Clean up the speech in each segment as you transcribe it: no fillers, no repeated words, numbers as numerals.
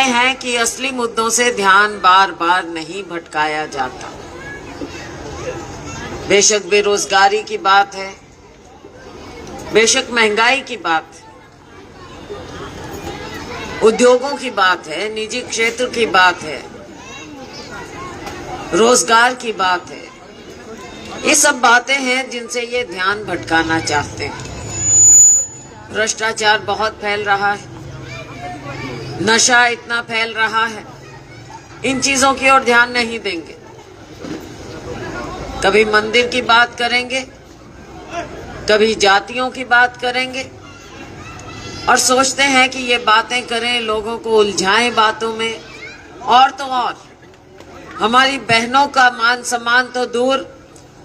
हैं कि असली मुद्दों से ध्यान बार बार नहीं भटकाया जाता। बेशक बेरोजगारी की बात है, बेशक महंगाई की बात है, उद्योगों की बात है, निजी क्षेत्र की बात है, रोजगार की बात है। ये सब बातें हैं जिनसे ये ध्यान भटकाना चाहते हैं। भ्रष्टाचार बहुत फैल रहा है, नशा इतना फैल रहा है, इन चीजों की ओर ध्यान नहीं देंगे। कभी मंदिर की बात करेंगे, कभी जातियों की बात करेंगे और सोचते हैं कि ये बातें करें, लोगों को उलझाएं बातों में। और तो और हमारी बहनों का मान सम्मान तो दूर,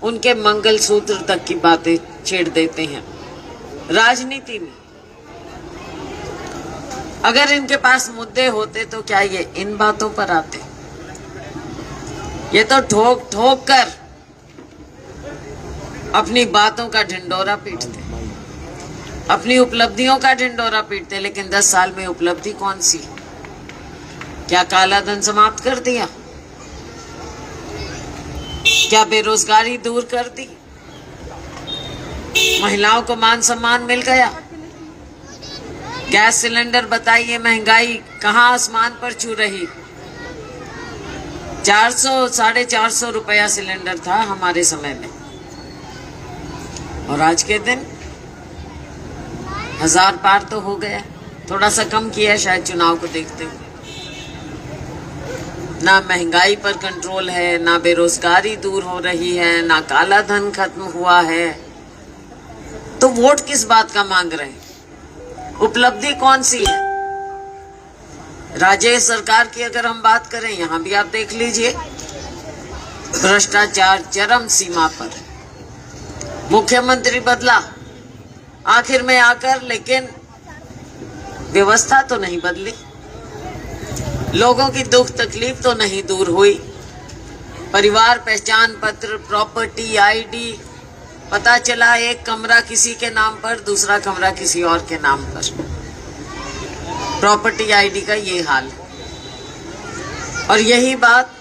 उनके मंगलसूत्र तक की बातें छेड़ देते हैं। राजनीति में अगर इनके पास मुद्दे होते तो क्या ये इन बातों पर आते? ये तो ठोक ठोक कर अपनी बातों का ढिंडोरा पीटते, अपनी उपलब्धियों का ढिंडोरा पीटते। लेकिन 10 साल में उपलब्धि कौन सी? क्या काला धन समाप्त कर दिया? क्या बेरोजगारी दूर कर दी? महिलाओं को मान सम्मान मिल गया? गैस सिलेंडर बताइए, महंगाई कहां आसमान पर छू रही। 400-450 रुपया सिलेंडर था हमारे समय में, और आज के दिन 1000 पार तो हो गया। थोड़ा सा कम किया शायद चुनाव को देखते हुए। ना महंगाई पर कंट्रोल है, ना बेरोजगारी दूर हो रही है, ना काला धन खत्म हुआ है। तो वोट किस बात का मांग रहे हैं? उपलब्धि कौन सी है? राज्य सरकार की अगर हम बात करें, यहां भी आप देख लीजिए, भ्रष्टाचार चरम सीमा पर। मुख्यमंत्री बदला आखिर में आकर, लेकिन व्यवस्था तो नहीं बदली, लोगों की दुख तकलीफ तो नहीं दूर हुई। परिवार पहचान पत्र, प्रॉपर्टी आईडी, पता चला एक कमरा किसी के नाम पर, दूसरा कमरा किसी और के नाम पर। प्रॉपर्टी आईडी का ये हाल है। और यही बात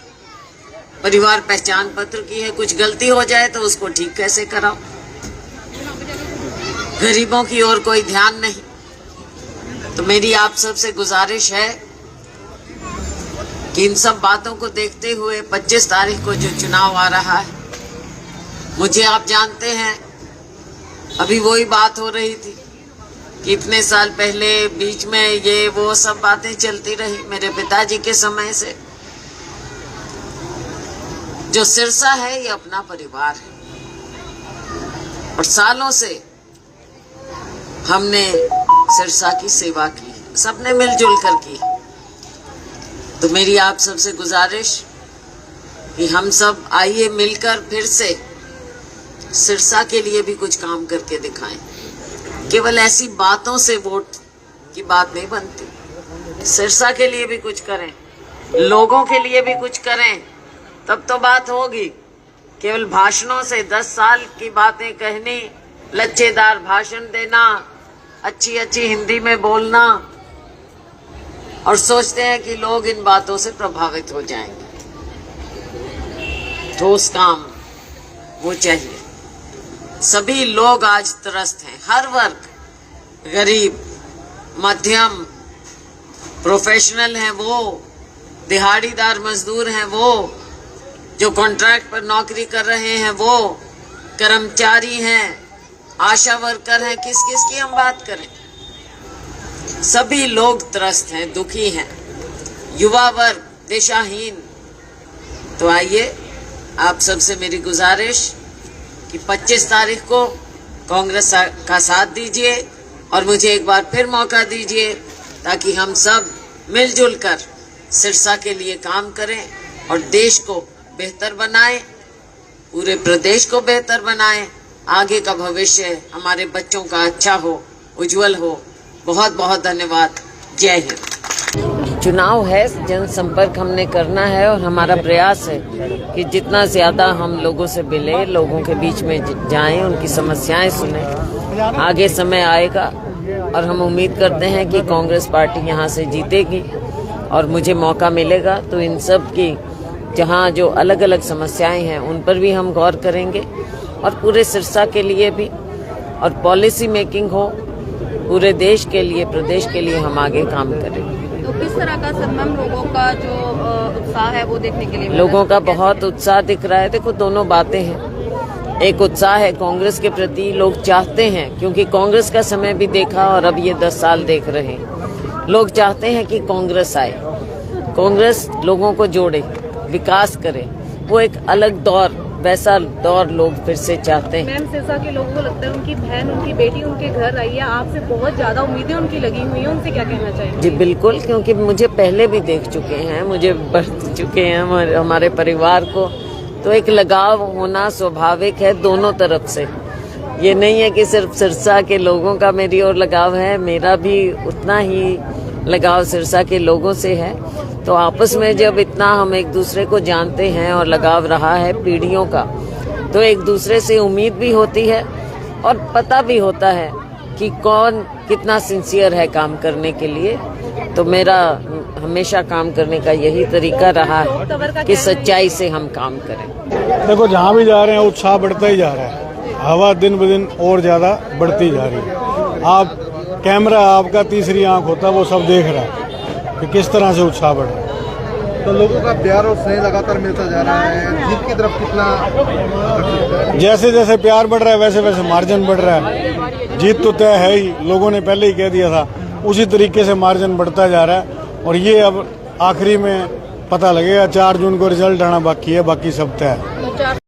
परिवार पहचान पत्र की है। कुछ गलती हो जाए तो उसको ठीक कैसे कराओ? गरीबों की ओर कोई ध्यान नहीं। तो मेरी आप सबसे गुजारिश है कि इन सब बातों को देखते हुए 25 तारीख को जो चुनाव आ रहा है, मुझे आप जानते हैं, अभी वही बात हो रही थी कि इतने साल पहले बीच में ये वो सब बातें चलती रही मेरे पिताजी के समय से। जो सिरसा है ये अपना परिवार है, और सालों से हमने सिरसा की सेवा की, सबने मिलजुल कर की। तो मेरी आप सबसे गुजारिश कि हम सब आइए मिलकर फिर से सिरसा के लिए भी कुछ काम करके दिखाएं। केवल ऐसी बातों से वोट की बात नहीं बनती। सिरसा के लिए भी कुछ करें, लोगों के लिए भी कुछ करें, तब तो बात होगी। केवल भाषणों से 10 साल की बातें कहनी, लच्छेदार भाषण देना, अच्छी अच्छी हिंदी में बोलना, और सोचते हैं कि लोग इन बातों से प्रभावित हो जाएंगे। ठोस काम वो चाहिए। सभी लोग आज त्रस्त हैं, हर वर्ग, गरीब, मध्यम, प्रोफेशनल हैं वो, दिहाड़ीदार मजदूर हैं वो, जो कॉन्ट्रैक्ट पर नौकरी कर रहे हैं वो, कर्मचारी हैं, आशा वर्कर हैं, किस किस की हम बात करें। सभी लोग त्रस्त हैं, दुखी हैं, युवा वर्ग दिशाहीन। तो आइए, आप सबसे मेरी गुजारिश कि 25 तारीख को कांग्रेस का साथ दीजिए और मुझे एक बार फिर मौका दीजिए, ताकि हम सब मिलजुल कर सिरसा के लिए काम करें और देश को बेहतर बनाएं, पूरे प्रदेश को बेहतर बनाएं। आगे का भविष्य हमारे बच्चों का अच्छा हो, उज्जवल हो। बहुत बहुत धन्यवाद। जय हिंद। चुनाव है, जनसंपर्क हमने करना है, और हमारा प्रयास है कि जितना ज्यादा हम लोगों से मिले, लोगों के बीच में जाएं, उनकी समस्याएं सुने। आगे समय आएगा और हम उम्मीद करते हैं कि कांग्रेस पार्टी यहाँ से जीतेगी और मुझे मौका मिलेगा तो इन सब की जहाँ जो अलग अलग समस्याएं हैं उन पर भी हम गौर करेंगे और पूरे सिरसा के लिए भी, और पॉलिसी मेकिंग हो पूरे देश के लिए, प्रदेश के लिए हम आगे काम करेंगे। तो किस तरह का सर मैम लोगों का जो उत्साह है वो देखने के लिए लोगों का बहुत उत्साह दिख रहा है। देखो दोनों बातें हैं, एक उत्साह है कांग्रेस के प्रति, लोग चाहते हैं, क्योंकि कांग्रेस का समय भी देखा और अब ये 10 साल देख रहे हैं, लोग चाहते हैं कि कांग्रेस आए, कांग्रेस लोगों को जोड़े, विकास करे, वो एक अलग दौर, वैसा दौर लोग फिर से चाहते हैं। मैम सिरसा के लोगों को लगता है उनकी बहन, उनकी बेटी उनके घर आई है, आपसे बहुत ज्यादा उम्मीदें उनकी लगी हुई हैं, उनसे क्या कहना चाहिए? जी बिल्कुल, क्योंकि मुझे पहले भी देख चुके हैं, मुझे बढ़ चुके हैं हमारे परिवार को, तो एक लगाव होना स्वाभाविक है दोनों तरफ से। ये नहीं है कि सिर्फ सिरसा के लोगों का मेरी ओर लगाव है, मेरा भी उतना ही लगाव सिरसा के लोगों से है। तो आपस में जब इतना हम एक दूसरे को जानते हैं और लगाव रहा है पीढ़ियों का, तो एक दूसरे से उम्मीद भी होती है और पता भी होता है कि कौन कितना सिंसियर है काम करने के लिए। तो मेरा हमेशा काम करने का यही तरीका रहा है कि सच्चाई से हम काम करें। देखो जहाँ भी जा रहे हैं उत्साह बढ़ता ही जा रहा है, हवा दिन ब दिन और ज्यादा बढ़ती जा रही है। आप कैमरा आपका तीसरी आंख होता है, वो सब देख रहा है कि किस तरह से उत्साह बढ़ रहा है। तो लोगों का प्यार और स्नेह लगातार मिलता जा रहा है, जीत की तरफ कितना? जैसे जैसे प्यार बढ़ रहा है वैसे वैसे मार्जिन बढ़ रहा है। जीत तो तय है ही, लोगों ने पहले ही कह दिया था, उसी तरीके से मार्जिन बढ़ता जा रहा है। और ये अब आखिरी में पता लगेगा, 4 जून को रिजल्ट आना बाकी है, बाकी सब तय है।